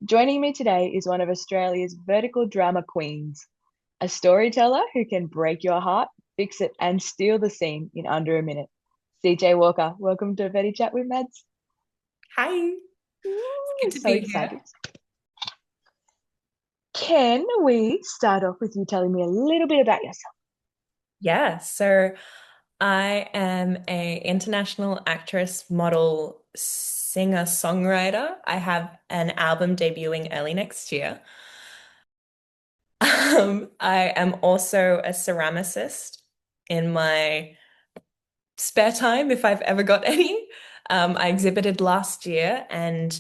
Joining me today is one of Australia's vertical drama queens, a storyteller who can break your heart, fix it, and steal the scene in under a minute. CJ Walker, welcome to VertiChat with Mads. Hi, it's Ooh, good to so be here. excited. Can we start off with you telling me a little bit about yourself? Yeah, so I am a international actress, model, singer, songwriter. I have an album debuting early next year. I am also a ceramicist in my spare time, if I've ever got any. I exhibited last year, and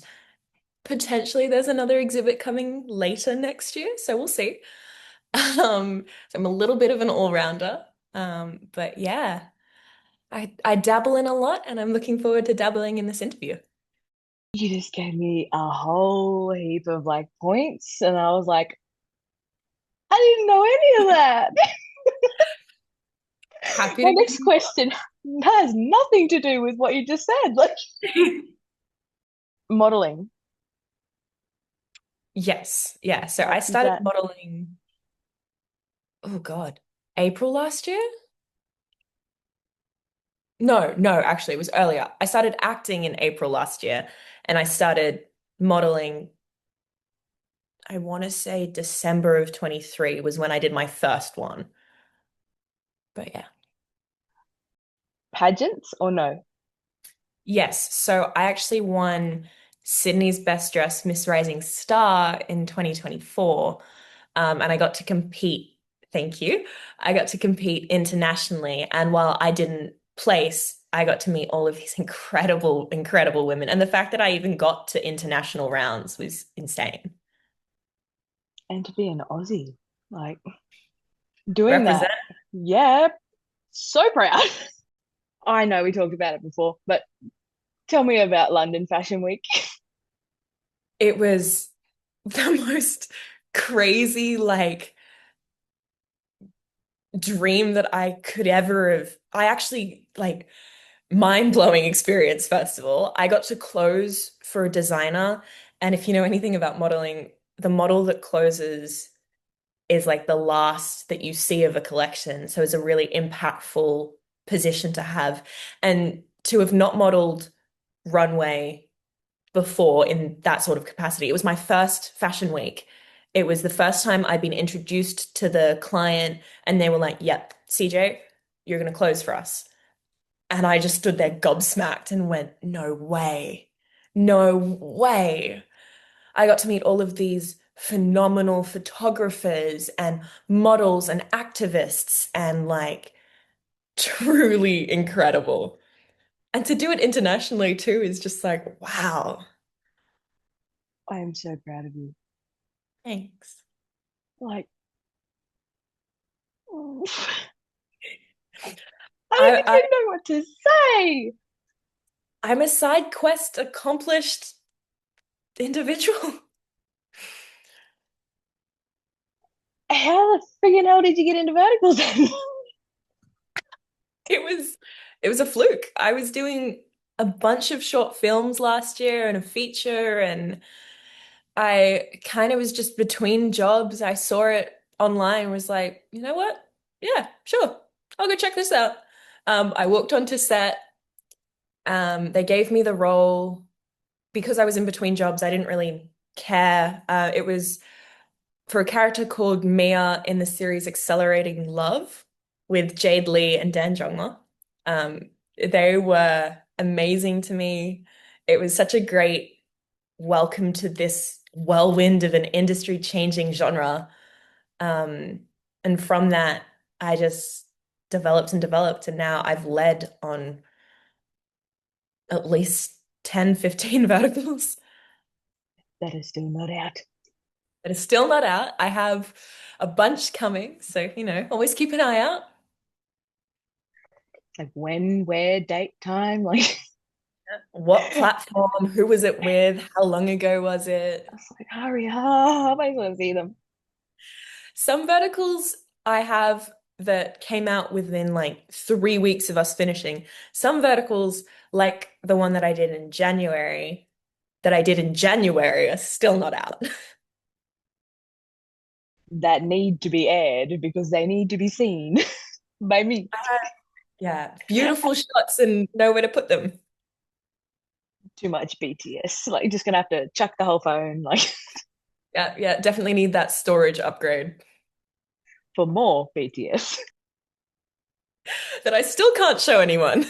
potentially there's another exhibit coming later next year, so we'll see. So I'm a little bit of an all-rounder. But yeah, I dabble in a lot and I'm looking forward to dabbling in this interview. You just gave me a whole heap of points, and I was like, I didn't know any of that. Happy My to next give question has nothing to do with what you just said. Like you. modeling. Yes, yeah. So I Is started that modeling, oh God, April last year? No, actually, it was earlier. I started acting in April last year and I started modeling, I want to say December of 23 was when I did my first one. But yeah. pageants or no? Yes, so I actually won Sydney's Best Dressed Miss Rising Star in 2024. And I got to compete, thank you. I got to compete internationally. And while I didn't place, I got to meet all of these incredible women. And the fact that I even got to international rounds was insane. And to be an Aussie, like doing that. Represent. Yeah, so proud. I know we talked about it before, but tell me about London Fashion Week. It was the most crazy, dream that I could ever have. I actually mind-blowing experience, first of all. I got to close for a designer, and if you know anything about modeling, the model that closes is like the last that you see of a collection. So it's a really impactful position to have. And to have not modeled runway before in that sort of capacity. It was my first fashion week. It was the first time I'd been introduced to the client, and they were like, "Yep, CJ, you're going to close for us." And I just stood there gobsmacked and went, "No way. No way." I got to meet all of these phenomenal photographers and models and activists and truly incredible. And to do it internationally too is just like, wow. I am so proud of you. Thanks. Like, I I, don't I even know what to say. I'm a side quest accomplished individual. How the friggin' hell did you get into verticals then? It was it was a fluke. I was doing a bunch of short films last year and a feature, and I kind of was just between jobs. I saw it online, was like, you know what? Yeah, sure. I'll go check this out. I walked onto set. They gave me the role because I was in between jobs. I didn't really care. It was for a character called Mia in the series Accelerating Love with Jade Lee and Dan Jongma. They were amazing to me. It was such a great welcome to this whirlwind of an industry-changing genre. Um, and from that, I just developed and developed, and now I've led on at least 10, 15 verticals That is still not out. that are still not out. I have a bunch coming, so always keep an eye out. Like when, where, date, time. Like, What I platform? Who was it with? How long ago was it? was like, hurry up. I just want to see them. Some verticals I have that came out within like 3 weeks of us finishing. Some verticals, like the one that I did in January, that I did in January are still not out. That need to be aired because they need to be seen by me. Yeah, beautiful shots and nowhere to put them. Too much BTS. Like, just gonna have to chuck the whole phone, like, Yeah, yeah, definitely need that storage upgrade for more BTS. that I still can't show anyone.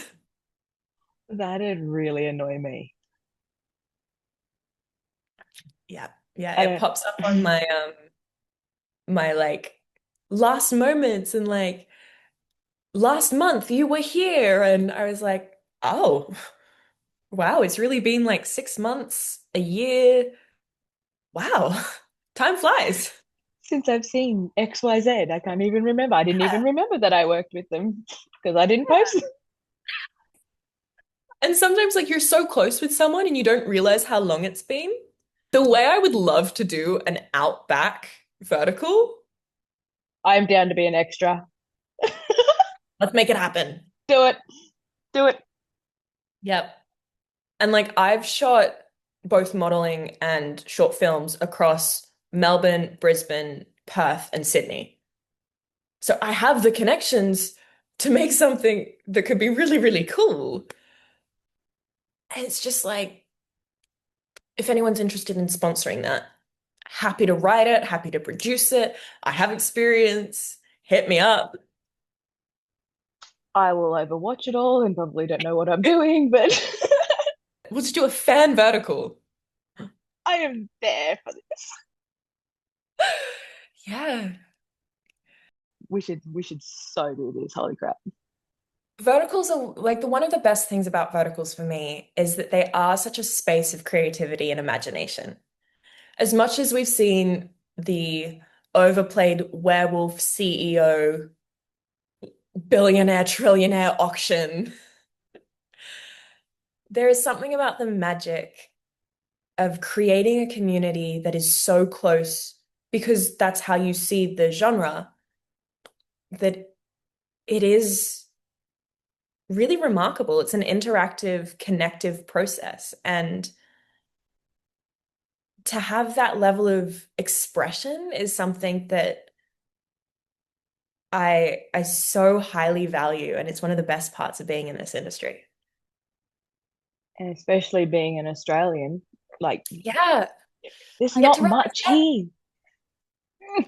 That'd really annoy me. Yeah, yeah, I it don't. pops up on my like last moments and like last month you were here and I was like, "Oh, wow, it's really been like 6 months, a year. Wow. Time flies." Since I've seen XYZ, I can't even remember. I didn't even remember that I worked with them because I didn't post. And sometimes like you're so close with someone and you don't realize how long it's been. The way I would love to do an outback vertical, I'm down to be an extra. let's make it happen. Do it. Do it. Yep. And like I've shot both modeling and short films across Melbourne, Brisbane, Perth, and Sydney. So I have the connections to make something that could be really, really cool. And it's just like, if anyone's interested in sponsoring that, happy to write it, happy to produce it. I have experience. Hit me up. I will overwatch it all and probably don't know what I'm doing, but We'll just do a fan vertical. I am there for this. Yeah. We should so do this. Holy crap. Verticals are like the one of the best things about verticals for me is that they are such a space of creativity and imagination. As much as we've seen the overplayed werewolf CEO, billionaire, trillionaire auction, there is something about the magic of creating a community that is so close because that's how you see the genre, that it is really remarkable. It's an interactive, connective process. And to have that level of expression is something that I so highly value, and it's one of the best parts of being in this industry. And especially being an Australian, like Yeah, there's I get not to much represent. here.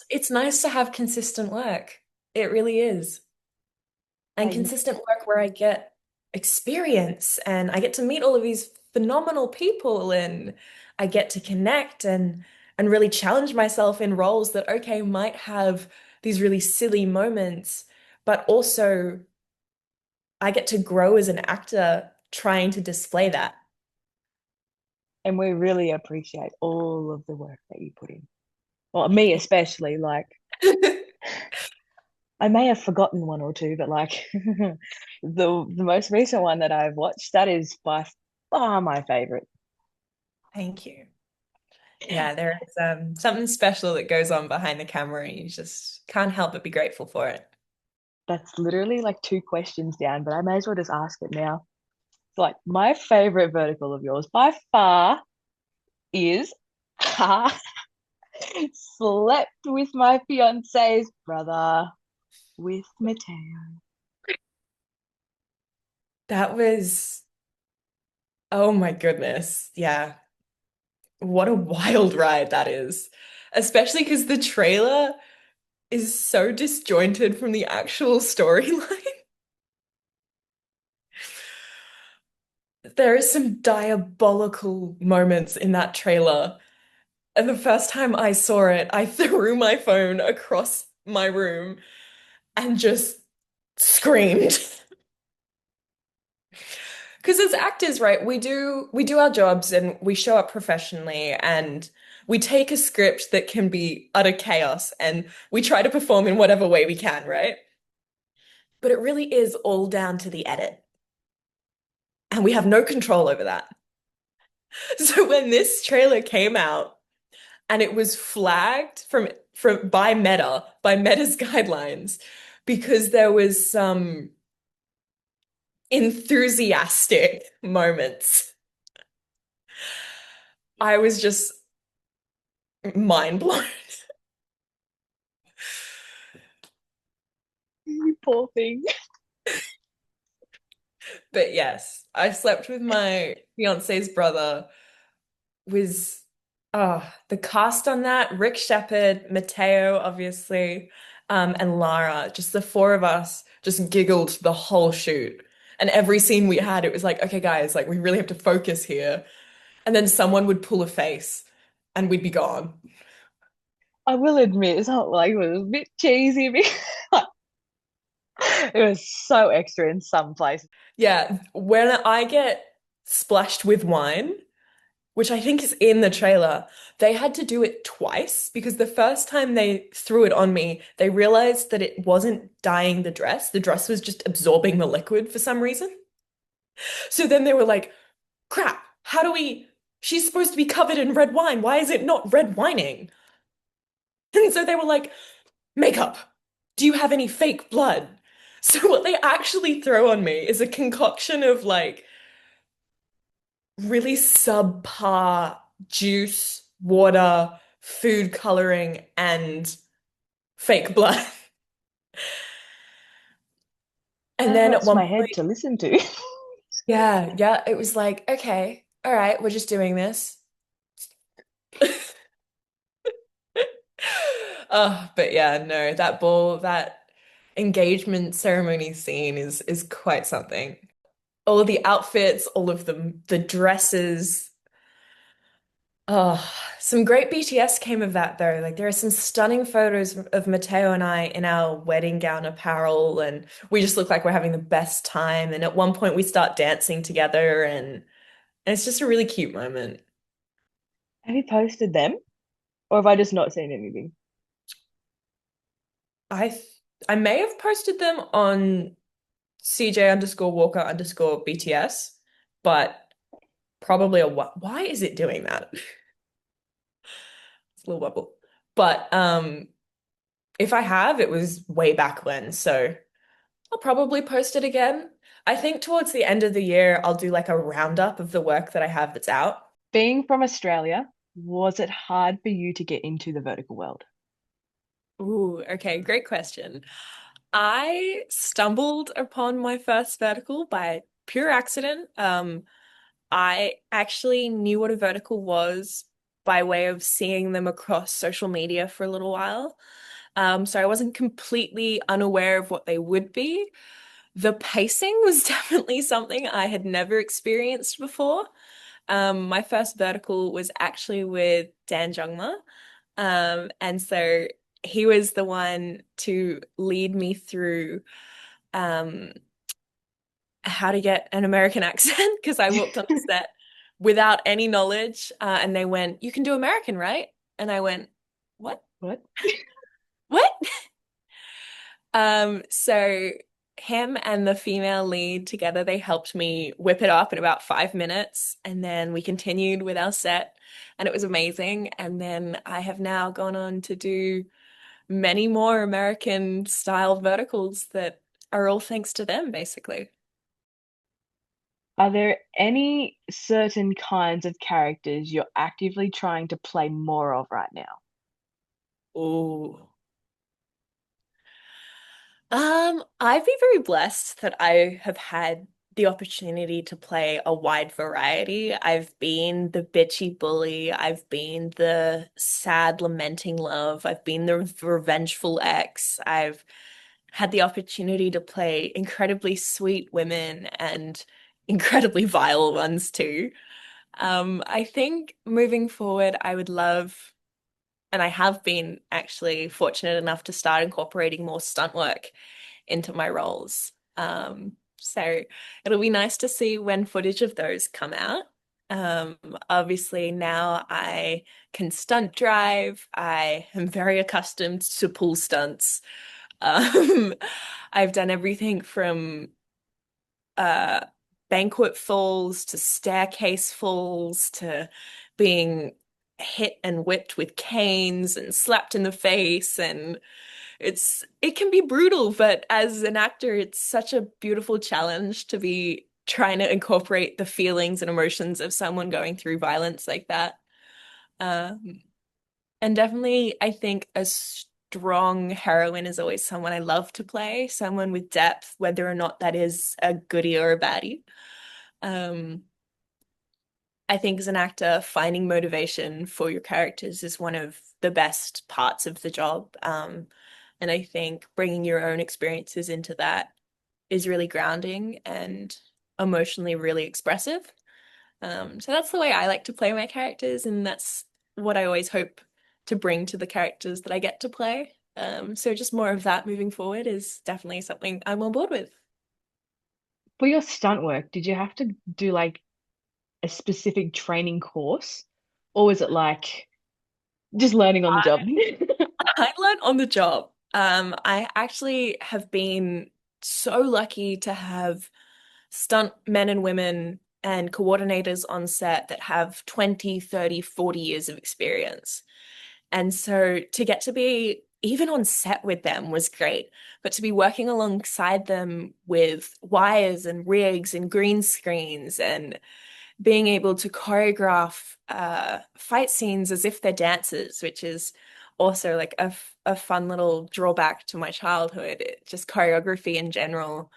It's nice to have consistent work. It really is. And Like consistent work where I get experience and I get to meet all of these phenomenal people and I get to connect and really challenge myself in roles that okay might have these really silly moments, but also I get to grow as an actor trying to display that. and we really appreciate all of the work that you put in. Well, me especially, like I may have forgotten one or two, but like the most recent one that I've watched, that is by far my favorite. Thank you. Yeah, there is something special that goes on behind the camera. You just can't help but be grateful for it. That's literally like two questions down, but I may as well just ask it now. So, like my favorite vertical of yours by far is slept with my fiance's brother with Mateo. That was, oh my goodness. Yeah. What a wild ride that is. Especially because the trailer is so disjointed from the actual storyline. There are some diabolical moments in that trailer. And the first time I saw it, I threw my phone across my room and just screamed. Because as actors, right, we do our jobs and we show up professionally and we take a script that can be utter chaos and we try to perform in whatever way we can, right? But it really is all down to the edit. And we have no control over that. So when this trailer came out and it was flagged from by Meta's guidelines, because there was some enthusiastic moments. I was just mind blown. You poor thing. But yes, I slept with my fiance's brother. Was the cast on that, Rick Shepherd, Mateo, obviously, and Lara, just the four of us just giggled the whole shoot. And every scene we had, it was like, okay, guys, like we really have to focus here. And then someone would pull a face and we'd be gone. I will admit, it's not like it was a bit cheesy. It was so extra in some places. Yeah, when I get splashed with wine, which I think is in the trailer, they had to do it twice because the first time they threw it on me, they realized that it wasn't dyeing the dress. The dress was just absorbing the liquid for some reason. So then they were like, crap, how do we? She's supposed to be covered in red wine. Why is it not red wining? And so they were like, makeup. Do you have any fake blood? So what they actually throw on me is a concoction of like really subpar juice, water, food coloring, and fake blood. And That then at hurts one my head point, to listen to. yeah, it was like, okay, all right, we're just doing this. But yeah, no, that engagement ceremony scene is quite something. All of the outfits, all of the dresses. Oh, some great BTS came of that though. Like there are some stunning photos of Mateo and I in our wedding gown apparel, and we just look like we're having the best time. And at one point we start dancing together, and it's just a really cute moment. Have you posted them? Or have I just not seen anything? I th I may have posted them on CJ underscore Walker underscore BTS, but probably a why is it doing that? It's a little bubble. But if I have, it was way back when, so I'll probably post it again. I think towards the end of the year, I'll do like a roundup of the work that I have that's out. Being from Australia, was it hard for you to get into the vertical world? Ooh, okay, great question. I stumbled upon my first vertical by pure accident. I actually knew what a vertical was by way of seeing them across social media for a little while. So I wasn't completely unaware of what they would be. The pacing was definitely something I had never experienced before. My first vertical was actually with Dan Jungma. And so he was the one to lead me through um, how to get an American accent because I walked on the set without any knowledge. And they went, "You can do American, right?" And I went, "What? What? What?" So him and the female lead together, they helped me whip it up in about 5 minutes, and then we continued with our set, and it was amazing. And then I have now gone on to do many more American style verticals that are all thanks to them, basically. Are there any certain kinds of characters you're actively trying to play more of right now? Oh. I've been very blessed that I have had the opportunity to play a wide variety. I've been the bitchy bully, I've been the sad, lamenting love, I've been the revengeful ex, I've had the opportunity to play incredibly sweet women and incredibly vile ones too. I think moving forward, I would love, and I have been actually fortunate enough to start incorporating more stunt work into my roles. So it'll be nice to see when footage of those come out. Um, Obviously now I can stunt drive. I am very accustomed to pool stunts. Um, I've done everything from uh, banquet falls to staircase falls to being hit and whipped with canes and slapped in the face, and it can be brutal, but as an actor it's such a beautiful challenge to be trying to incorporate the feelings and emotions of someone going through violence like that. Um, and definitely, I think a strong heroine is always someone I love to play, someone with depth, whether or not that is a goodie or a baddie. Um, I think as an actor, finding motivation for your characters is one of the best parts of the job. And I think bringing your own experiences into that is really grounding and emotionally really expressive. So that's the way I like to play my characters, and that's what I always hope to bring to the characters that I get to play. So just more of that moving forward is definitely something I'm on board with. For your stunt work, did you have to do like a specific training course, or was it like just learning on the job? I learned on the job. I actually have been so lucky to have stunt men and women and coordinators on set that have 20, 30, 40 years of experience. And so to get to be even on set with them was great, but to be working alongside them with wires and rigs and green screens and being able to choreograph fight scenes as if they're dancers, which is also like a fun little drawback to my childhood. Just choreography in general,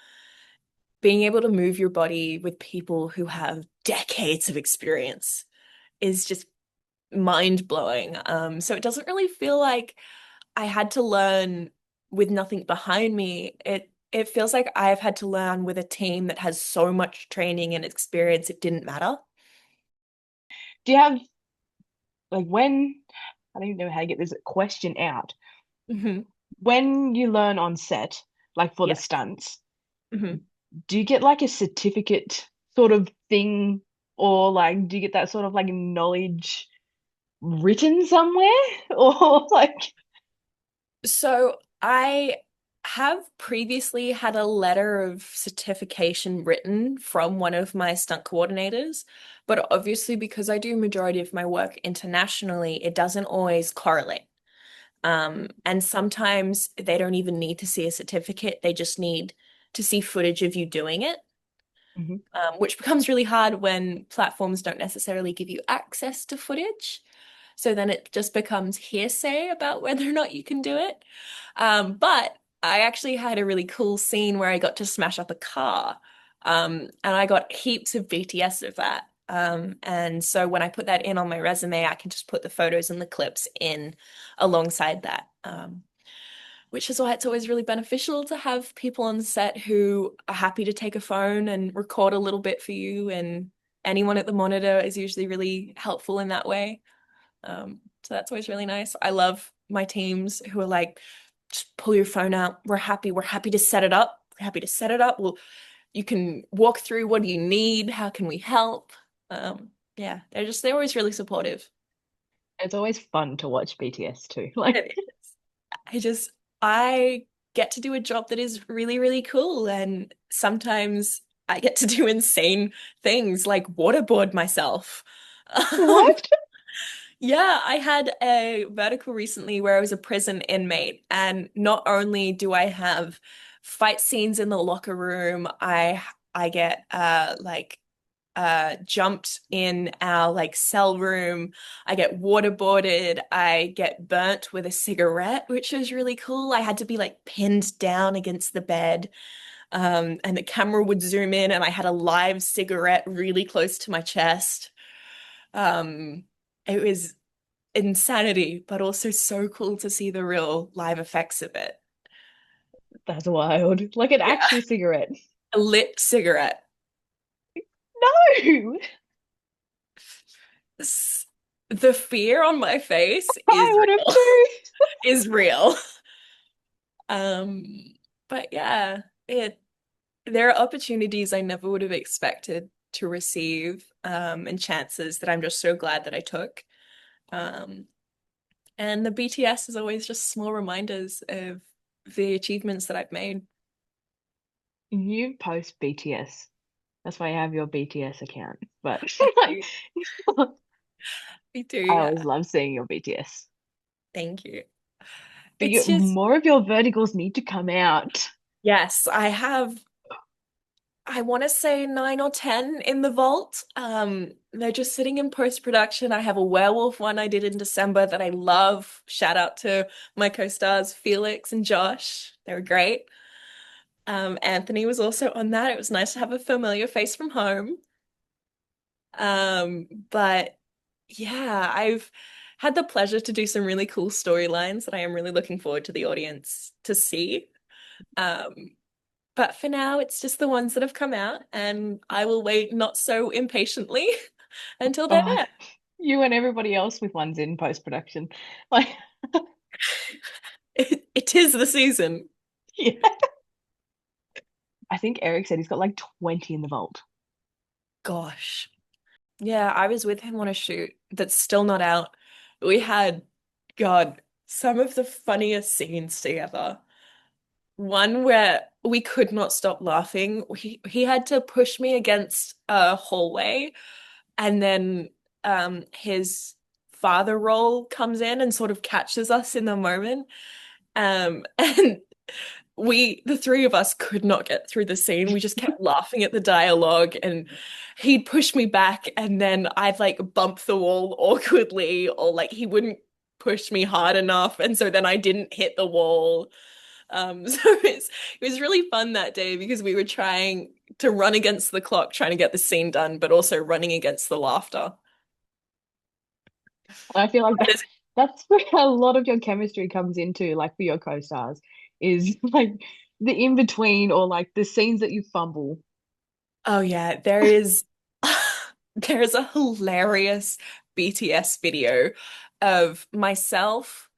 being able to move your body with people who have decades of experience is just mind blowing. So it doesn't really feel like I had to learn with nothing behind me. It feels like I've had to learn with a team that has so much training and experience, it didn't matter. Do you have like when I don't even know how to get this question out. Hmm. When you learn on set, like for the Yeah. stunts, Hmm. do you get like a certificate sort of thing, or like do you get that sort of like knowledge written somewhere? Or like, So I have previously had a letter of certification written from one of my stunt coordinators, but obviously because I do majority of my work internationally, it doesn't always correlate. And sometimes they don't even need to see a certificate, they just need to see footage of you doing it, Mhm. which becomes really hard when platforms don't necessarily give you access to footage. So then it just becomes hearsay about whether or not you can do it. But I actually had a really cool scene where I got to smash up a car. And I got heaps of BTS of that. And so when I put that in on my resume, I can just put the photos and the clips in alongside that. Which is why it's always really beneficial to have people on set who are happy to take a phone and record a little bit for you. And anyone at the monitor is usually really helpful in that way. So that's always really nice. I love my teams who are like, just pull your phone out. We're happy to set it up. We're happy to set it up. Well, you can walk through what do you need? How can we help? Yeah, they're always really supportive. It's always fun to watch BTS too. Like, It is. I just I get to do a job that is really, really cool. And sometimes I get to do insane things like waterboard myself. Um, what? Yeah, I had a vertical recently where I was a prison inmate, and not only do I have fight scenes in the locker room, I get jumped in our like cell room, I get waterboarded, I get burnt with a cigarette, which was really cool. I had to be like pinned down against the bed, and the camera would zoom in, and I had a live cigarette really close to my chest. Um, it was insanity, but also so cool to see the real live effects of it. That's wild. Like an Yeah, actual cigarette. a lit cigarette. No, The fear on my face I would have real, too. is real. Um, but yeah, it there are opportunities I never would have expected to receive, and chances that I'm just so glad that I took. Um, and the BTS is always just small reminders of the achievements that I've made. You post BTS. That's why I have your BTS account. But I like, do. I do, I always yeah. love seeing your BTS. Thank you. But It's you, just, more of your verticals need to come out. yes, I have. I want to say 9 or 10 in the vault. They're just sitting in post-production. I have a werewolf one I did in December that I love. Shout out to my co-stars Felix and Josh. They were great. Anthony was also on that. It was nice to have a familiar face from home. But yeah, I've had the pleasure to do some really cool storylines that I am really looking forward to the audience to see. Um, but for now, it's just the ones that have come out, and I will wait not so impatiently until they're Oh, there. you and everybody else with ones in post-production. Like, It is the season. yeah. I think Eric said he's got like 20 in the vault. Gosh. Yeah, I was with him on a shoot that's still not out. We had, God, some of the funniest scenes together. One where we could not stop laughing. He had to push me against a hallway, and then his father role comes in and sort of catches us in the moment. And the three of us could not get through the scene. We just kept laughing at the dialogue, and he'd push me back, and then I'd like bump the wall awkwardly, or like he wouldn't push me hard enough, and so then I didn't hit the wall. So it was really fun that day because we were trying to run against the clock, trying to get the scene done, but also running against the laughter. And I feel like And that's where a lot of your chemistry comes into, like for your co-stars, is like the in-between or like the scenes that you fumble. oh yeah, there's a hilarious BTS video of myself,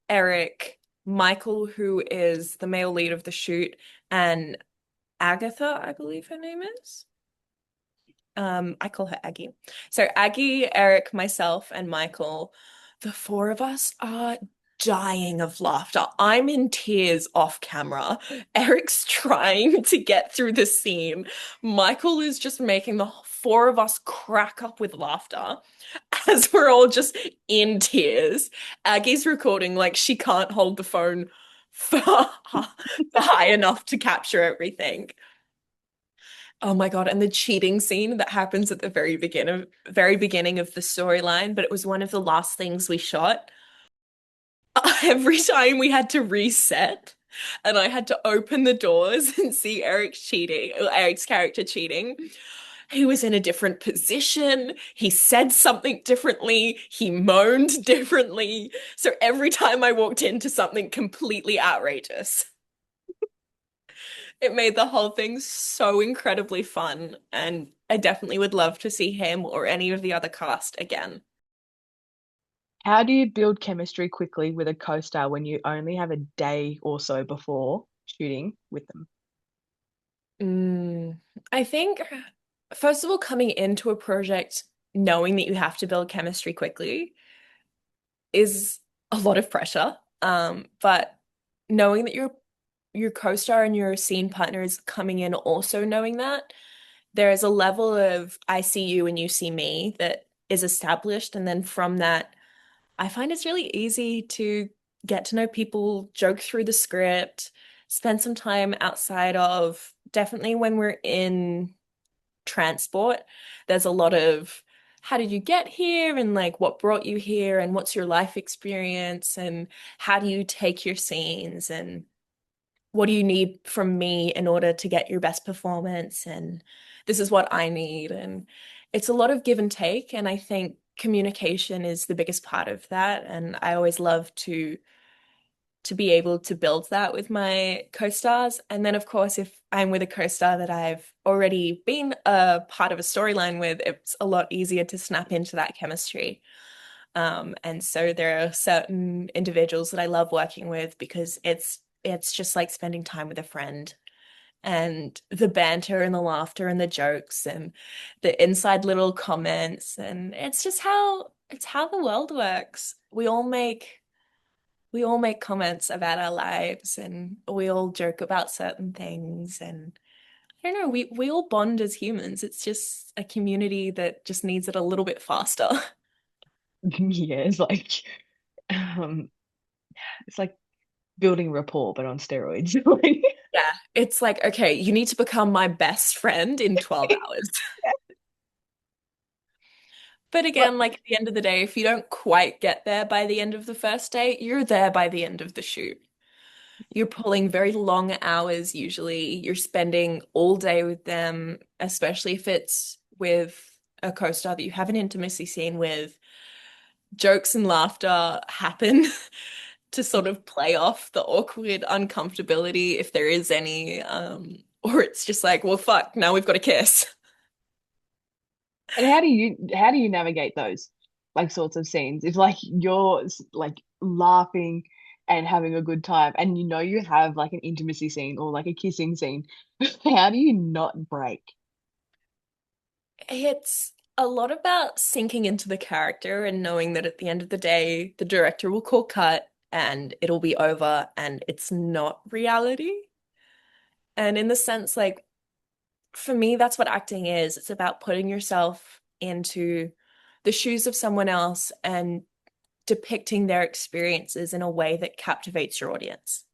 Eric, Michael, who is the male lead of the shoot, and Agatha, I believe her name is. I call her Aggie. So Aggie, Eric, myself, and Michael, the four of us are dying of laughter. I'm in tears off camera. Eric's trying to get through the scene. Michael is just making the four of us crack up with laughter as we're all just in tears. Aggie's recording like she can't hold the phone for, for high enough to capture everything. Oh my God. And the cheating scene that happens at the very beginning of the storyline, but it was one of the last things we shot. Every time we had to reset and I had to open the doors and see Eric's character cheating. He was in a different position. He said something differently. He moaned differently. So every time I walked into something completely outrageous. It made the whole thing so incredibly fun, and I definitely would love to see him or any of the other cast again. How do you build chemistry quickly with a co-star when you only have a day or so before shooting with them? Mm, I think, first of all, coming into a project knowing that you have to build chemistry quickly is a lot of pressure. But knowing that your co-star and your scene partner is coming in also knowing that there is a level of I see you and you see me that is established. And then from that, I find it's really easy to get to know people, joke through the script, spend some time outside of definitely when we're in transport. There's a lot of how did you get here and like what brought you here and what's your life experience and how do you take your scenes and what do you need from me in order to get your best performance and this is what I need and it's a lot of give and take and I think communication is the biggest part of that and I always love to be able to build that with my co-stars and then of course if I'm with a co-star that I've already been a part of a storyline with it's a lot easier to snap into that chemistry. And so there are certain individuals that I love working with because it's just like spending time with a friend and the banter and the laughter and the jokes and the inside little comments and it's how the world works. We all make comments about our lives and we all joke about certain things and I don't know, we all bond as humans. It's just a community that just needs it a little bit faster. Yeah, um, it's like building rapport, but on steroids. Like, Yeah, it's like, okay, you need to become my best friend in 12 hours. But But again, like at the end of the day, if you don't quite get there by the end of the first day, you're there by the end of the shoot. You're pulling very long hours usually. You're spending all day with them, especially if it's with a co-star that you have an intimacy scene with. Jokes and laughter happen to sort of play off the awkward uncomfortability if there is any. Or it's just like, well, fuck, now we've got to kiss. and how do you navigate those like sorts of scenes? If like you're like laughing and having a good time, and you know you have like an intimacy scene or like a kissing scene, how do you not break? It's a lot about sinking into the character and knowing that at the end of the day, the director will call cut and it'll be over and it's not reality. And in the sense, like, for me, that's what acting is. It's about putting yourself into the shoes of someone else and depicting their experiences in a way that captivates your audience.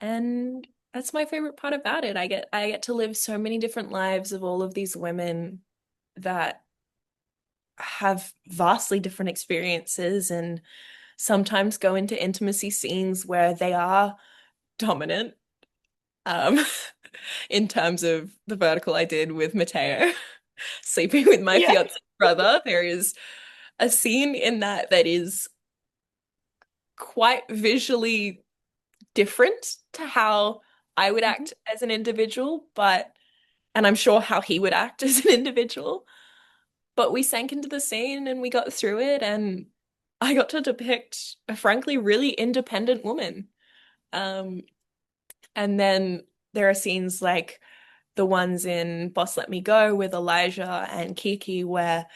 And that's my favorite part about it. I get to live so many different lives of all of these women that have vastly different experiences and sometimes go into intimacy scenes where they are dominant. Um, in terms of the vertical I did with Mateo, sleeping with my Yeah. fiance brother, there is a scene in that that is quite visually different to how I would Mhm. act as an individual, but and I'm sure how he would act as an individual. But we sank into the scene and we got through it, and I got to depict a frankly really independent woman. Um, and then there are scenes like the ones in Boss Let Me Go with Elijah and Kiki, where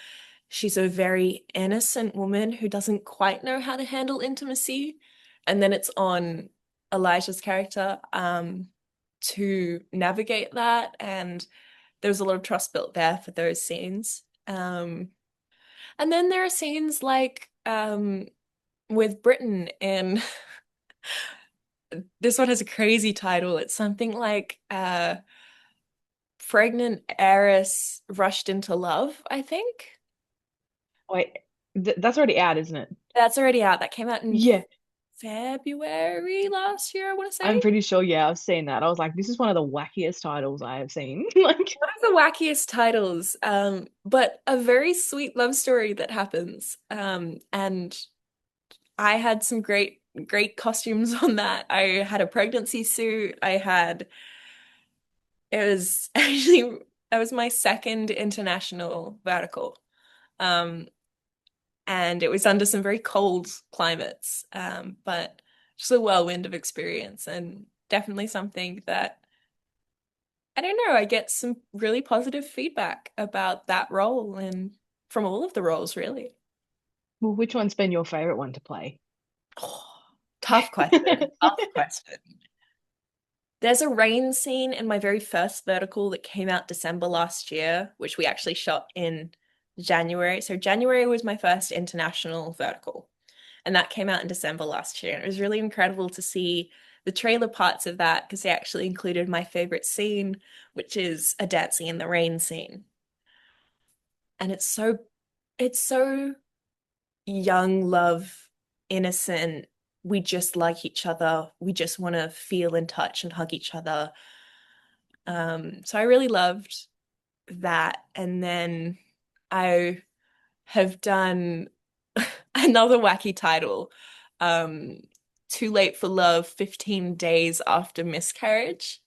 she's a very innocent woman who doesn't quite know how to handle intimacy. And then it's on Elijah's character to navigate that. And there's a lot of trust built there for those scenes. And then there are scenes like with Britain, and this one has a crazy title. It's something like Pregnant Heiress Rushed into Love, I think. Wait, that's already out, isn't it? That's already out. That came out in Yeah, February last year, I want to I'm say. pretty sure. Yeah, I've seen that. I was like, this is one of the wackiest titles I have seen. Like, One of the wackiest titles, but a very sweet love story that happens. And I had some great costumes on that. I had a pregnancy suit. It was actually, that was my second international vertical. Um, and it was under some very cold climates, but just a whirlwind of experience and definitely something that I don't know, I get some really positive feedback about that role and from all of the roles, really. well, which one's been your favorite one to play? Oh, tough question. Tough question. There's a rain scene in my very first vertical that came out December last year, which we actually shot in January. So January was my first international vertical, and that came out in December last year. And it was really incredible to see the trailer parts of that because they actually included my favorite scene, which is a dancing in the rain scene. And it's so young love, innocent. We just like each other. We just want to feel and touch and hug each other. So I really loved that. And then I have done another wacky title, um, Too Late for Love, 15 Days After Miscarriage.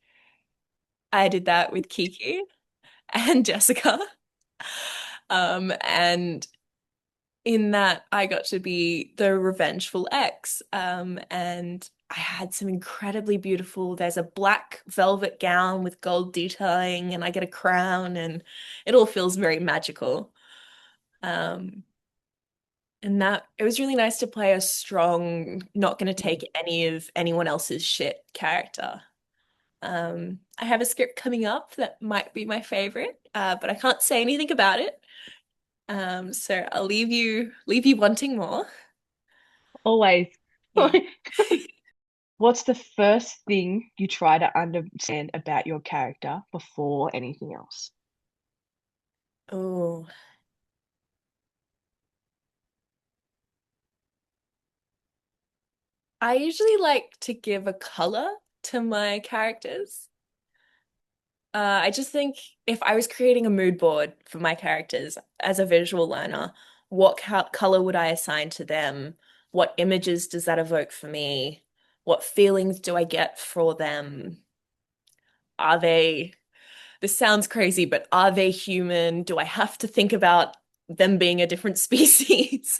I did that with Kiki and Jessica. And in that, I got to be the revengeful ex. And I had some incredibly beautiful, there's a black velvet gown with gold detailing, and I get a crown, and it all feels very magical. Um, and that it was really nice to play a strong, not going to take any of anyone else's shit character. I have a script coming up that might be my favorite, but I can't say anything about it. So I'll leave you wanting more. Always. Yeah. What's the first thing you try to understand about your character before anything else? Oh, I usually like to give a color to my characters. I just think if I was creating a mood board for my characters as a visual learner, what color would I assign to them? What images does that evoke for me? What feelings do I get for them? Are they, this sounds crazy, but are they human? Do I have to think about them being a different species?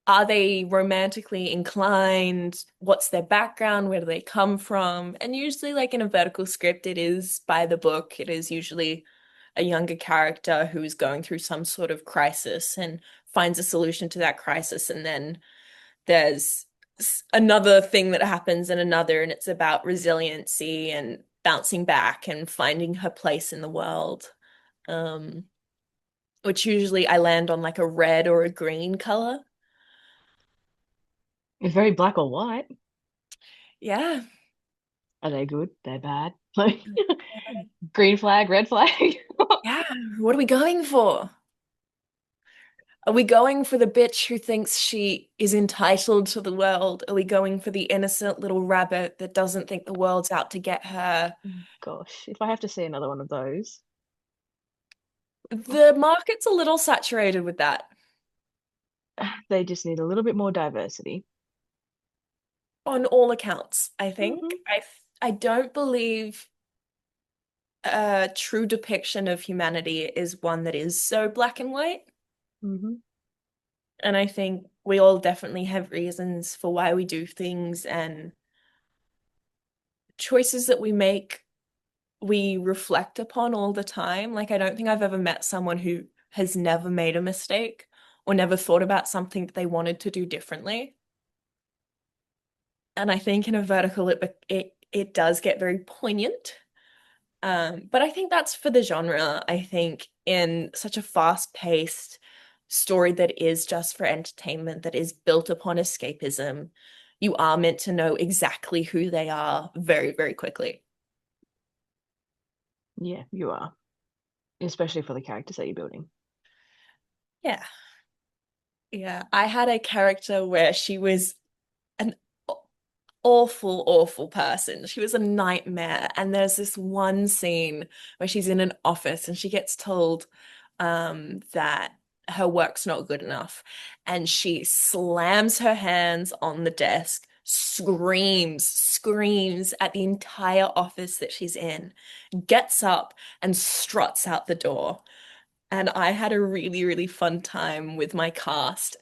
Are they romantically inclined? What's their background? Where do they come from? And usually, like in a vertical script, it is by the book. It is usually a younger character who is going through some sort of crisis and finds a solution to that crisis. And then there's another thing that happens and another, and it's about resiliency and bouncing back and finding her place in the world. Um, which usually I land on like a red or a green color. It's very black or white. Yeah. Are they good? They're bad. Like green flag, red flag. Yeah, what are we going for? Are we going for the bitch who thinks she is entitled to the world? Are we going for the innocent little rabbit that doesn't think the world's out to get her? Gosh, if I have to see another one of those, The market's a little saturated with that they just need a little bit more diversity. on all accounts, I Hmm. think. I don't believe a true depiction of humanity is one that is so black and white. Hmm. And I think we all definitely have reasons for why we do things and choices that we make we reflect upon all the time. Like, I don't think I've ever met someone who has never made a mistake or never thought about something that they wanted to do differently. And I think in a vertical, it does get very poignant. But I think that's for the genre. I think in such a fast-paced story that is just for entertainment, that is built upon escapism, you are meant to know exactly who they are very, very quickly. Yeah, you are, especially for the characters that you're building. Yeah. Yeah. I had a character where she was an awful, awful person. She was a nightmare. And there's this one scene where she's in an office and she gets told that her work's not good enough. And she slams her hands on the desk, screams at the entire office that she's in, gets up and struts out the door. And I had a really, really fun time with my cast,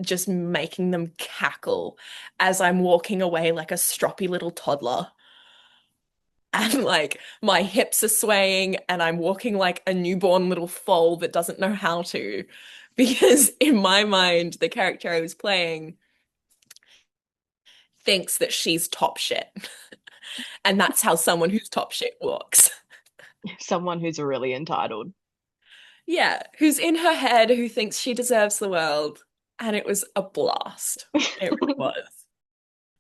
just making them cackle as I'm walking away like a stroppy little toddler. And like my hips are swaying, and I'm walking like a newborn little foal that doesn't know how to. Because in my mind, the character I was playing thinks that she's top shit. And that's how someone who's top shit walks. Someone who's really entitled. Yeah, who's in her head, who thinks she deserves the world. And it was a blast. It really was.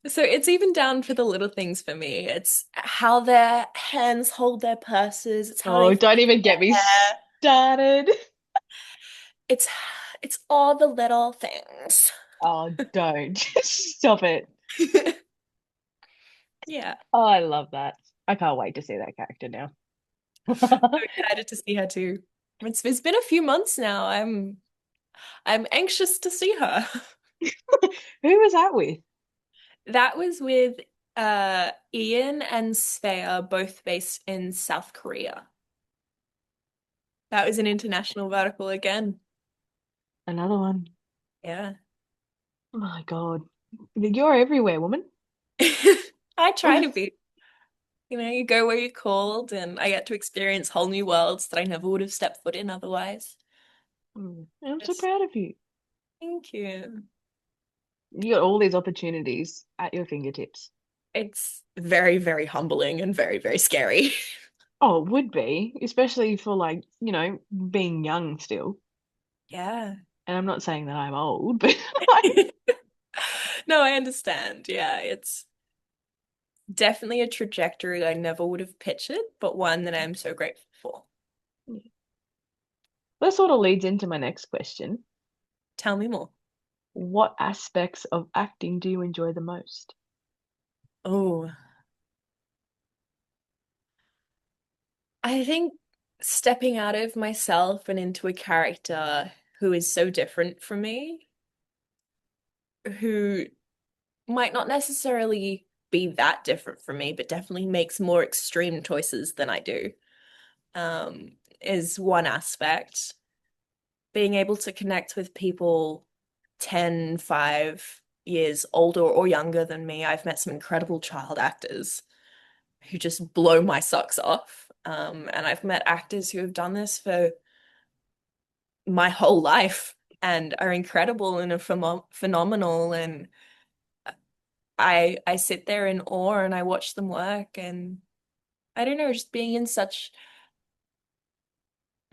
So it's even down for the little things for me. It's how their hands hold their purses. It's how they Oh, fix don't even get their me hair. started. It's it's all the little things. Oh, don't. Stop it. Yeah, Oh, I love that. I can't wait to see that character now. I'm excited to see her too. It's been a few months now. I'm anxious to see her. Who was that with? That was with Ian and Svea, both based in South Korea. That was an international vertical again. Another one. Yeah. Oh my God. You're everywhere, woman. I try to be. You know, you go where you're called, and I get to experience whole new worlds that I never would have stepped foot in otherwise. I'm so Just proud of you. thank you. You got all these opportunities at your fingertips. It's very, very humbling and very, very scary. Oh, it would be, especially for like, being young still. Yeah. And I'm not saying that I'm old, but No, I understand. Yeah, it's Definitely a trajectory I never would have pictured, but one that I'm so grateful for. That sort of leads into my next question. Tell me more. What aspects of acting do you enjoy the most? Oh, I think stepping out of myself and into a character who is so different from me, who might not necessarily be that different from me, but definitely makes more extreme choices than I do, is one aspect. Being able to connect with people 10, 5 years older or younger than me. I've met some incredible child actors who just blow my socks off. And I've met actors who have done this for my whole life and are incredible and are phenomenal. And I sit there in awe and I watch them work. And I don't know, just being in such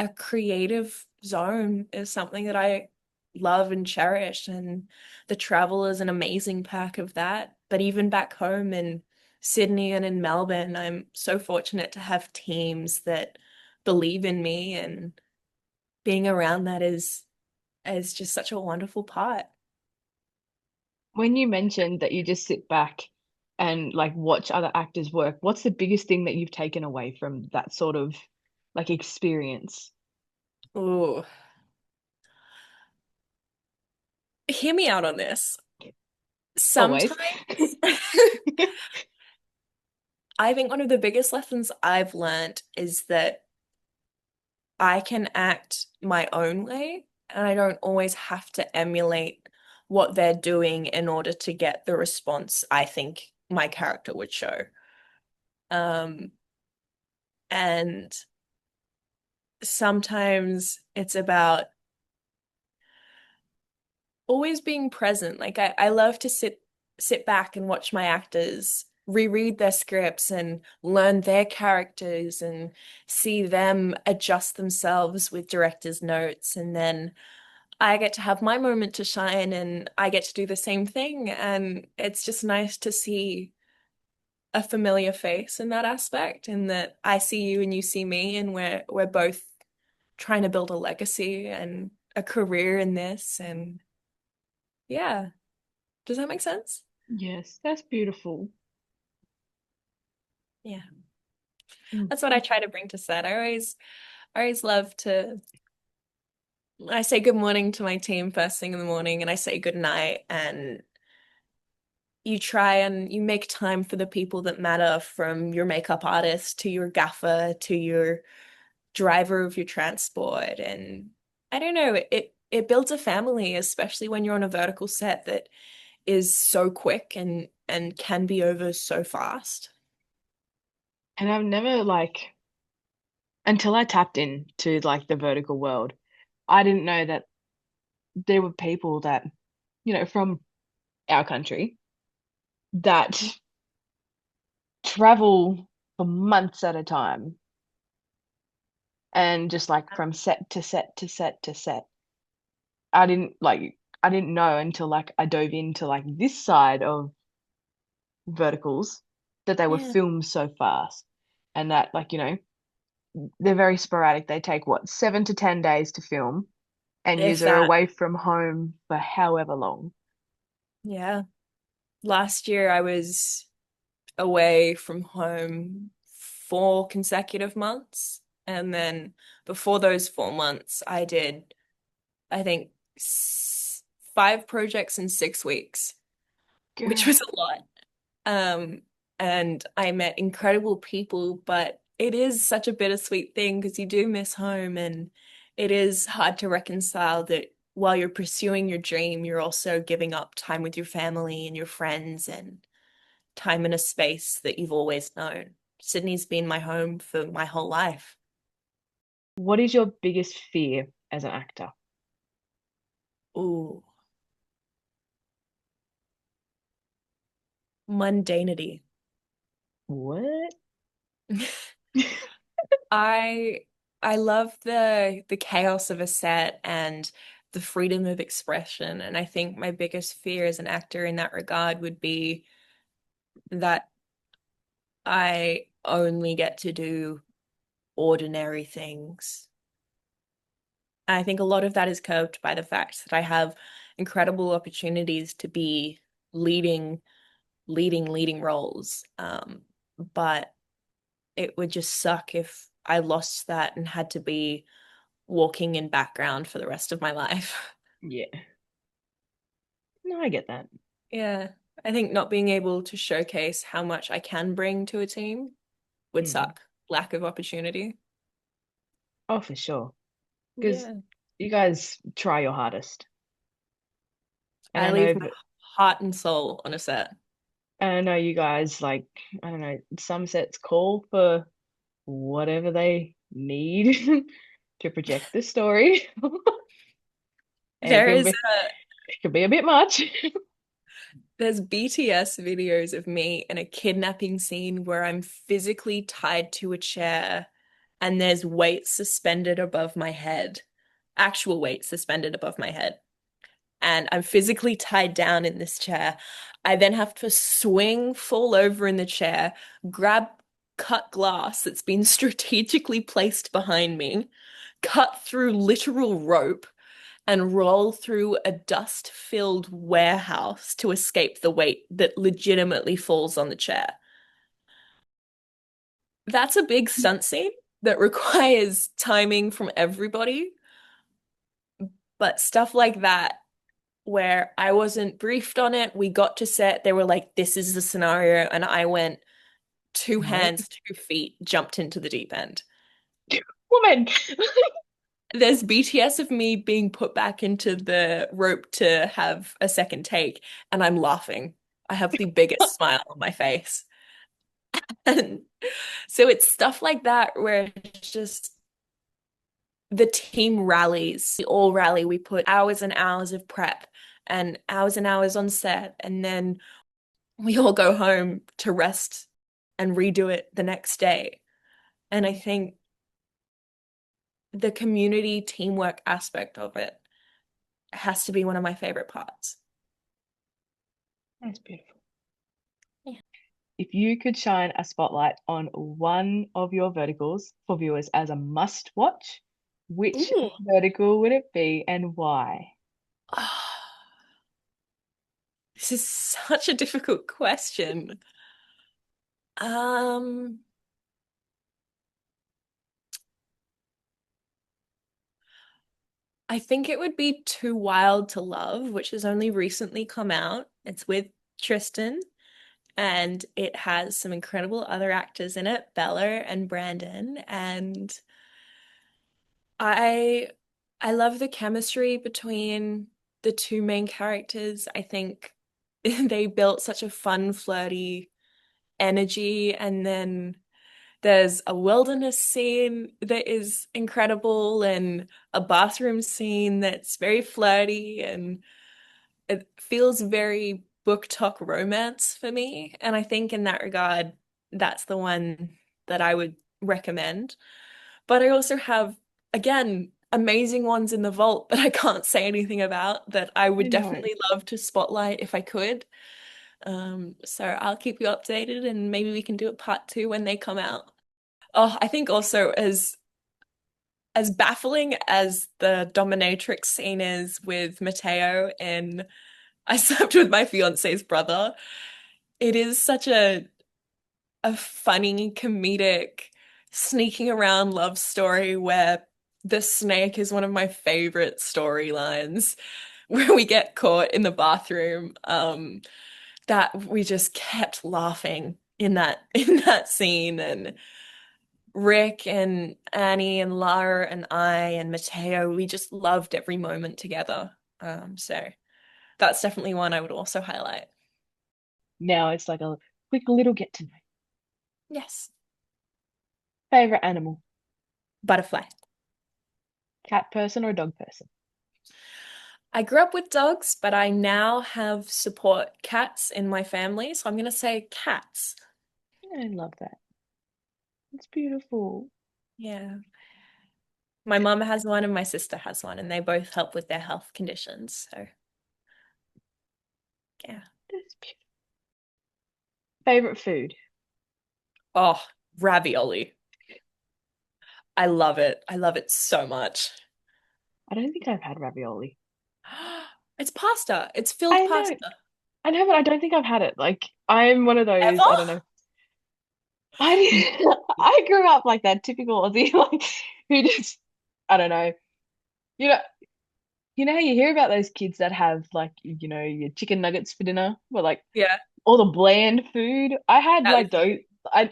a creative zone is something that I love and cherish. And the travel is an amazing pack of that. But even back home in Sydney and in Melbourne, I'm so fortunate to have teams that believe in me, and being around that is just such a wonderful part. When you mentioned that you just sit back and like watch other actors work, what's the biggest thing that you've taken away from that sort of like experience? Oh, hear me out on this. Always. Sometimes I think one of the biggest lessons I've learned is that I can act my own way, and I don't always have to emulate what they're doing in order to get the response I think my character would show. Um, and sometimes it's about always being present. Like I love to sit back and watch my actors reread their scripts and learn their characters and see them adjust themselves with director's notes, and then I get to have my moment to shine and I get to do the same thing. And it's just nice to see a familiar face in that aspect, and that I see you and you see me, and we're both trying to build a legacy and a career in this. And yeah, does that make sense? Yes, that's beautiful. Yeah. Mm. That's what I try to bring to set. I always love to I say good morning to my team first thing in the morning, and I say good night, and you try and you make time for the people that matter, from your makeup artist to your gaffer to your driver of your transport. And I don't know, it builds a family, especially when you're on a vertical set that is so quick and can be over so fast. And I've never like until I tapped into like the vertical world, I didn't know that there were people that, from our country that travel for months at a time and just like from set to set to set to set. I didn't know until like I dove into like this side of verticals that they were Yeah. filmed so fast and that like, they're very sporadic. They take what, 7 to 10 days to film and If yous are that, away from home for however long. yeah. Last year I was away from home 4 consecutive months. And then before those 4 months, I did, I think, 5 projects in 6 weeks, which Girl. was a lot. Um, and I met incredible people, but it is such a bittersweet thing because you do miss home, and it is hard to reconcile that while you're pursuing your dream, you're also giving up time with your family and your friends and time in a space that you've always known. Sydney's been my home for my whole life. What is your biggest fear as an actor? Ooh, mundanity. What? I I love the chaos of a set and the freedom of expression. And I think my biggest fear as an actor in that regard would be that I only get to do ordinary things. And I think a lot of that is curbed by the fact that I have incredible opportunities to be leading, leading roles. But it would just suck if I lost that and had to be walking in background for the rest of my life. Yeah. No, I get that. Yeah, I think not being able to showcase how much I can bring to a team would Mm. suck. Lack of opportunity. Oh, for sure. Because Yeah. you guys try your hardest. And I I know leave my that heart and soul on a set. and I know you guys like, I don't know, some sets call for whatever they need to project the story. And There is it can be a bit much. there's BTS videos of me in a kidnapping scene where I'm physically tied to a chair and there's weights suspended above my head. Actual weights suspended above my head. And I'm physically tied down in this chair. I then have to swing, fall over in the chair, grab cut glass that's been strategically placed behind me, cut through literal rope, and roll through a dust-filled warehouse to escape the weight that legitimately falls on the chair. That's a big stunt scene that requires timing from everybody, but stuff like that where I wasn't briefed on it. We got to set, they were like, this is the scenario. And I went two Right? hands, 2 feet, jumped into the deep end. Woman. There's BTS of me being put back into the rope to have a second take, and I'm laughing. I have the biggest smile on my face. And so it's stuff like that where it's just the team rallies. We all rally. We put hours and hours of prep and hours on set, and then we all go home to rest and redo it the next day. And I think the community teamwork aspect of it has to be one of my favorite parts. That's beautiful. Yeah. If you could shine a spotlight on one of your verticals for viewers as a must watch, which Ooh. vertical would it be and why? This is such a difficult question. Um, I think it would be Too Wild to Love, which has only recently come out. It's with Tristan, and it has some incredible other actors in it, Bella and Brandon, and I I love the chemistry between the two main characters. I think they built such a fun, flirty energy, and then there's a wilderness scene that is incredible and a bathroom scene that's very flirty and it feels very book talk romance for me. And I think in that regard, that's the one that I would recommend. But I also have, again, amazing ones in the vault that I can't say anything about that I would I know. definitely love to spotlight if I could. So I'll keep you updated and maybe we can do a part 2 when they come out. Oh, I think also as baffling as the dominatrix scene is with Matteo in I Slept with My Fiance's Brother, it is such a funny, comedic, sneaking around love story where the snake is one of my favorite storylines, where we get caught in the bathroom. That we just kept laughing in that in that scene, and Rick and Annie and Lara and I and Mateo, we just loved every moment together. So that's definitely one I would also highlight. Now it's like a quick little get to know. Yes. Favorite animal? Butterfly. Cat person or dog person? I grew up with dogs, but I now have support cats in my family, so I'm going to say cats. I love that. It's beautiful. Yeah. My mum has one and my sister has one, and they both help with their health conditions. So, yeah. That's beautiful. Favorite food? Oh, ravioli. I love it. I love it so much. I don't think I've had ravioli. It's pasta. It's filled I know, pasta. I know, but I don't think I've had it. Like, I'm one of those, I Ever? don't know. I grew up like that typical Aussie, like who just, I don't know. You know, you know how you hear about those kids that have like, your chicken nuggets for dinner, or like Yeah. all the bland food. I had That was like those,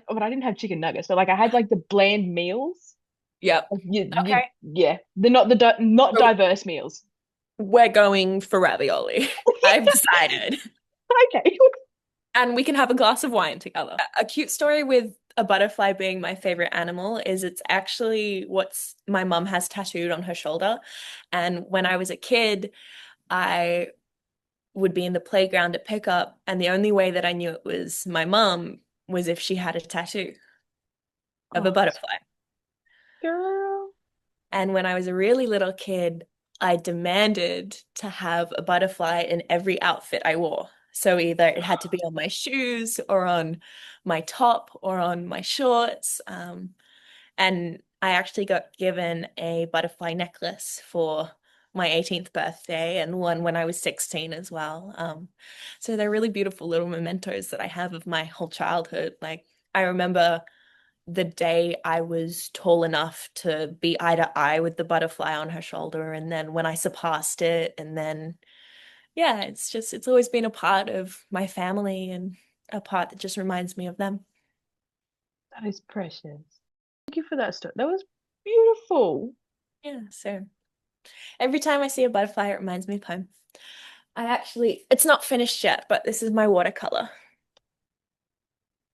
but I didn't have chicken nuggets. So like I had like the bland meals. Yep. Like, Okay. yeah, they're not not So diverse meals. we're going for ravioli. I've decided. Okay. And we can have a glass of wine together. A cute story with a butterfly being my favorite animal is it's actually what's my mum has tattooed on her shoulder. And when I was a kid, I would be in the playground at pickup, and the only way that I knew it was my mum was if she had a tattoo of a Oh, butterfly. girl. And when I was a really little kid, I demanded to have a butterfly in every outfit I wore. So either it had to be on my shoes or on my top or on my shorts. And I actually got given a butterfly necklace for my 18th birthday and one when I was 16 as well. So they're really beautiful little mementos that I have of my whole childhood. Like I remember the day I was tall enough to be eye to eye with the butterfly on her shoulder, and then when I surpassed it, and then yeah, it's always been a part of my family and a part that just reminds me of them. That is precious. Thank you for that story. That was beautiful. Yeah, so every time I see a butterfly, it reminds me of home. It's not finished yet, but this is my watercolor.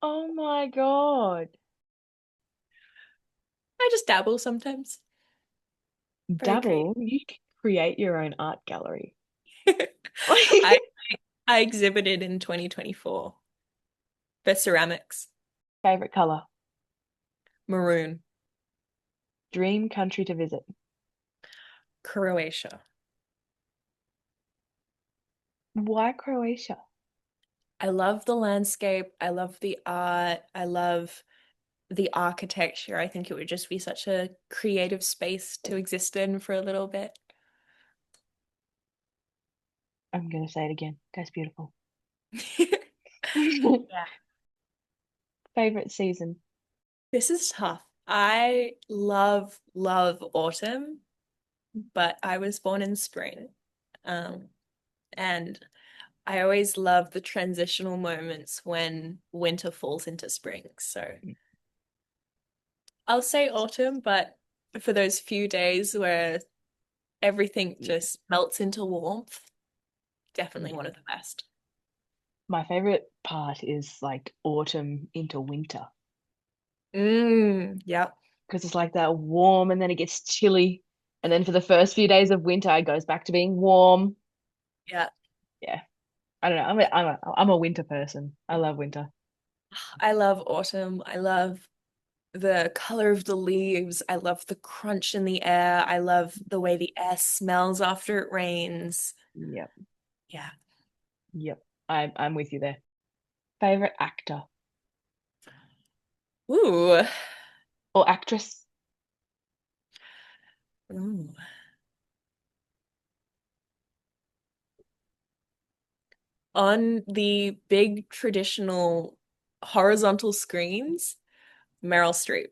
Oh my God. I just dabble sometimes. Very creative. Dabble, you can create your own art gallery. I I exhibited in 2024 for ceramics, Favorite color, maroon, dream country to visit. Croatia. Why Croatia? I love the landscape. I love the art. I love the architecture. I think it would just be such a creative space to exist in for a little bit. I'm gonna say it again. That's beautiful. Yeah. Favorite season. This is tough. I love, love autumn, but I was born in spring. Um, and I always love the transitional moments when winter falls into spring. So I'll say autumn, but for those few days where everything Yeah, just melts into warmth, definitely yeah. one of the best. My favorite part is like autumn into winter Yeah, because it's like that warm and then it gets chilly. And then for the first few days of winter, it goes back to being warm. yeah. Yeah. I don't know. I'm a winter person. I love winter. I love autumn. I love the color of the leaves. I love the crunch in the air. I love the way the air smells after it rains. Yep. Yeah. Yep. I'm with you there. Favorite actor Ooh. or actress? Ooh. On the big traditional horizontal screens, Meryl Streep.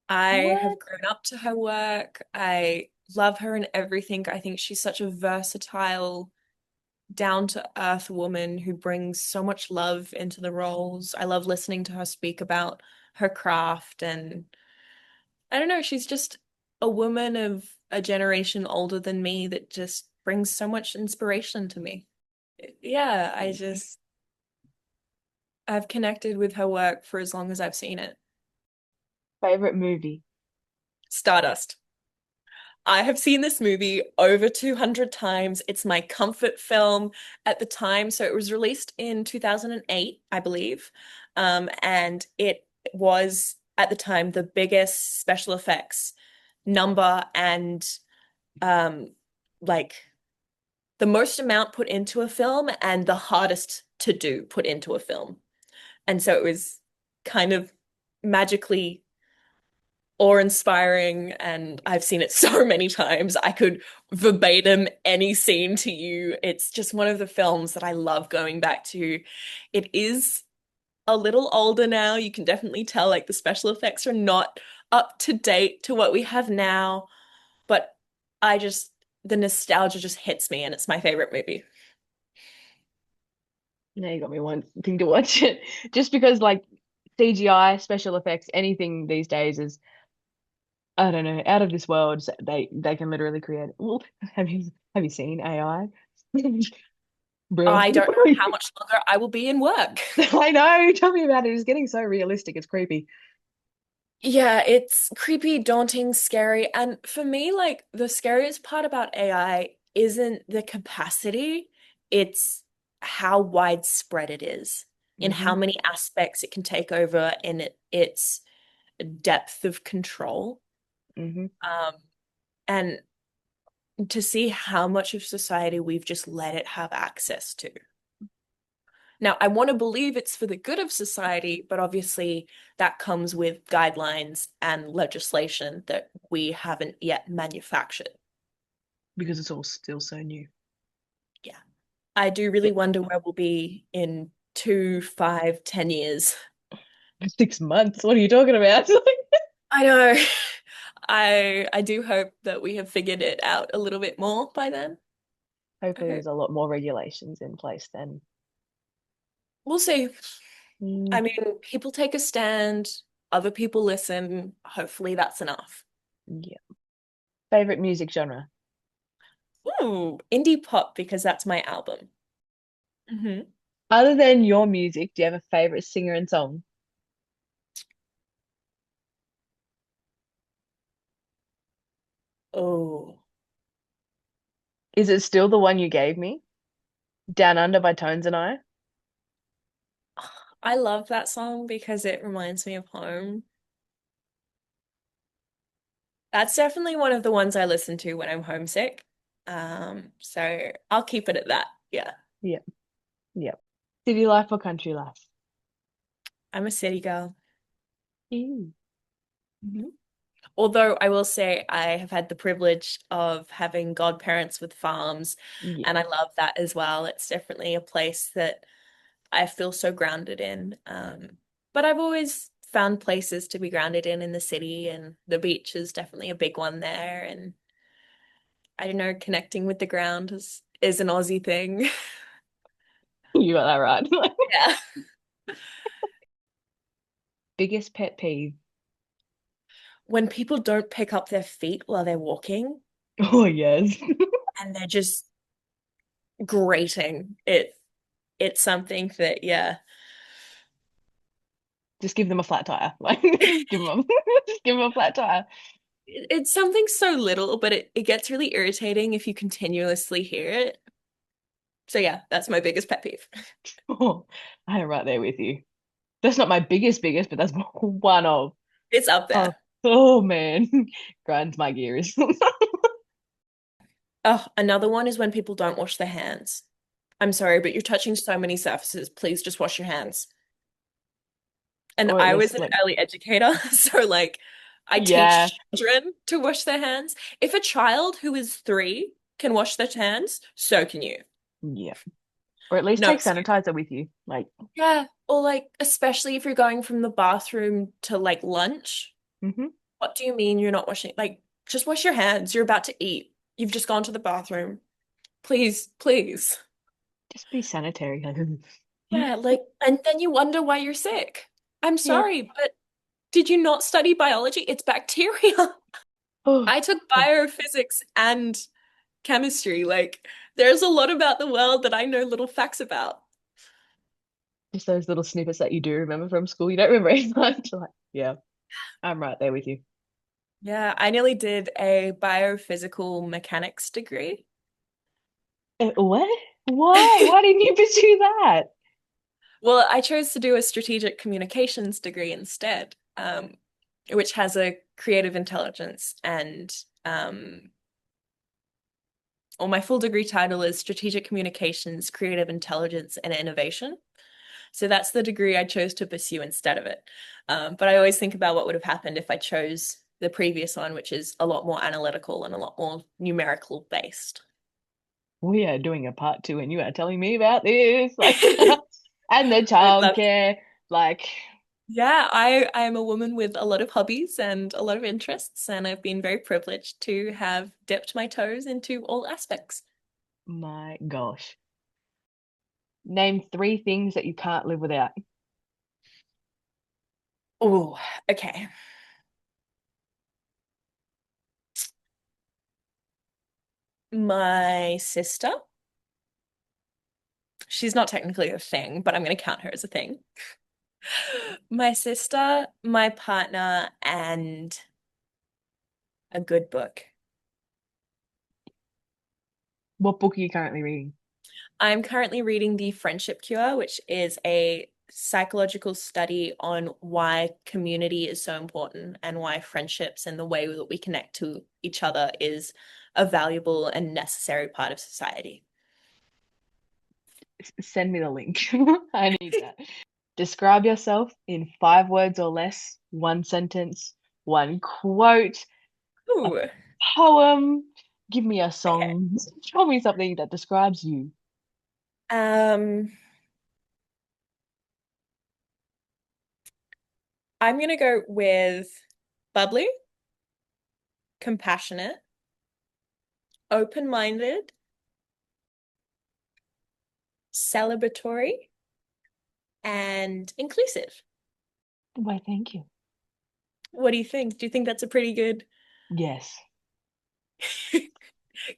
I have What? grown up to her work. I love her in everything. I think she's such a versatile, down to earth woman who brings so much love into the roles. I love listening to her speak about her craft, and I don't know, she's just a woman of a generation older than me that just brings so much inspiration to me. Yeah, I've connected with her work for as long as I've seen it. Favorite movie? Stardust. I have seen this movie over 200 times. It's my comfort film at the time. So it was released in 2008, I believe. And it was at the time the biggest special effects number and um, like the most amount put into a film and the hardest to do put into a film. And so it was kind of magically awe-inspiring, and I've seen it so many times. I could verbatim any scene to you. It's just one of the films that I love going back to. It is a little older now. You can definitely tell like the special effects are not up to date to what we have now, but I just the nostalgia just hits me and it's my favorite movie. Now you got me wanting to watch it. Just because like CGI, special effects, anything these days is, I don't know, out of this world. So they can literally create it. Well, have you seen AI? Bro. I don't know how much longer I will be in work. I know. Tell me about it. It's getting so realistic. It's creepy. Yeah, it's creepy, daunting, scary. And for me, like the scariest part about AI isn't the capacity, it's how widespread it is, in Hmm. how many aspects it can take over, in its depth of control. Hmm. Um, and to see how much of society we've just let it have access to. Now, I want to believe it's for the good of society, but obviously that comes with guidelines and legislation that we haven't yet manufactured. Because it's all still so new. Yeah. I do really Yeah. wonder where we'll be in 2, 5, 10 years. 6 months. What are you talking about? I know. I do hope that we have figured it out a little bit more by then. I Hopefully, hope. there's a lot more regulations in place then. We'll see. Mm, I mean, people take a stand, other people listen. Hopefully that's enough. yeah. Favorite music genre? Ooh, indie pop because that's my album. Hmm. Other than your music, do you have a favorite singer and song? Oh, Is it still the one you gave me? Down Under by Tones and I? I love that song because it reminds me of home. That's definitely one of the ones I listen to when I'm homesick. So I'll keep it at that. Yeah, Yeah, yeah. City life or country life? I'm a city girl. Ew. Mhm. Although I will say I have had the privilege of having godparents with farms, Yeah. and I love that as well. It's definitely a place that I feel so grounded in. But I've always found places to be grounded in the city, and the beach is definitely a big one there. And I don't know, connecting with the ground is an Aussie thing. You got that right. Yeah. Biggest pet peeve? When people don't pick up their feet while they're walking Oh, yes. and they're just grating, it's something that, yeah. Just give them a flat tire. Like, give them, just give them a flat tire. It's something so little, but it gets really irritating if you continuously hear it. So yeah, that's my biggest pet peeve. Oh, I am right there with you. That's not my biggest, but that's one of. It's up Oh, there. oh man, grinds my gears. Oh, another one is when people don't wash their hands. I'm sorry, but you're touching so many surfaces. Please just wash your hands. And Or at I was least an like, early educator, so like I yeah, teach children to wash their hands. If a child who is 3 can wash their hands, so can you. yeah. Or at least No take excuse. sanitizer with you. Like, Yeah, or like especially if you're going from the bathroom to like lunch. hmm What do you mean you're not washing? Like, just wash your hands. You're about to eat. You've just gone to the bathroom. Please, please. just be sanitary. Like, Yeah, like, and then you wonder why you're sick. I'm yeah. sorry, but did you not study biology? It's bacteria. Oh, I took oh, biophysics and chemistry. Like, there's a lot about the world that I know little facts about. just those little snippets that you do remember from school. You don't remember as much. Like, yeah, I'm right there with you. Yeah, I nearly did a biophysical mechanics degree. What? Why? Why didn't you pursue that? Well, I chose to do a strategic communications degree instead, which has a creative intelligence and or my full degree title is strategic communications, creative intelligence, and innovation. So that's the degree I chose to pursue instead of it. But I always think about what would have happened if I chose the previous one, which is a lot more analytical and a lot more numerical based. We are doing a part two, and you are telling me about this, like, and the I'd love. childcare, like, Yeah, I am a woman with a lot of hobbies and a lot of interests, and I've been very privileged to have dipped my toes into all aspects. my gosh. Name three things that you can't live without. Oh, okay. My sister, she's not technically a thing, but I'm going to count her as a thing. My sister, my partner, and a good book. What book are you currently reading? I'm currently reading The Friendship Cure, which is a psychological study on why community is so important and why friendships and the way that we connect to each other is a valuable and necessary part of society. Send me the link. I need that. Describe yourself in 5 words or less, one sentence, one quote, a Ooh, poem. Give me a okay. song. Tell me something that describes you. Um, I'm gonna go with bubbly, compassionate, open-minded, celebratory, and inclusive. Why, thank you. What do you think? Do you think that's a pretty good Yes.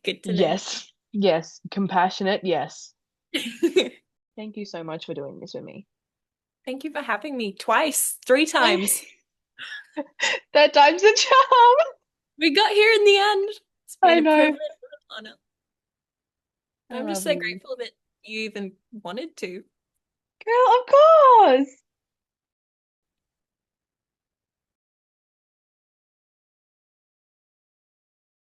good to know? Yes. Yes. Compassionate. Yes. Thank you so much for doing this with me. Thank you for having me twice, three times. Third time's a charm. We got here in the end. It's been I a know. privilege and an honor. I I'm just love so you. grateful that you even wanted to. Girl, of course.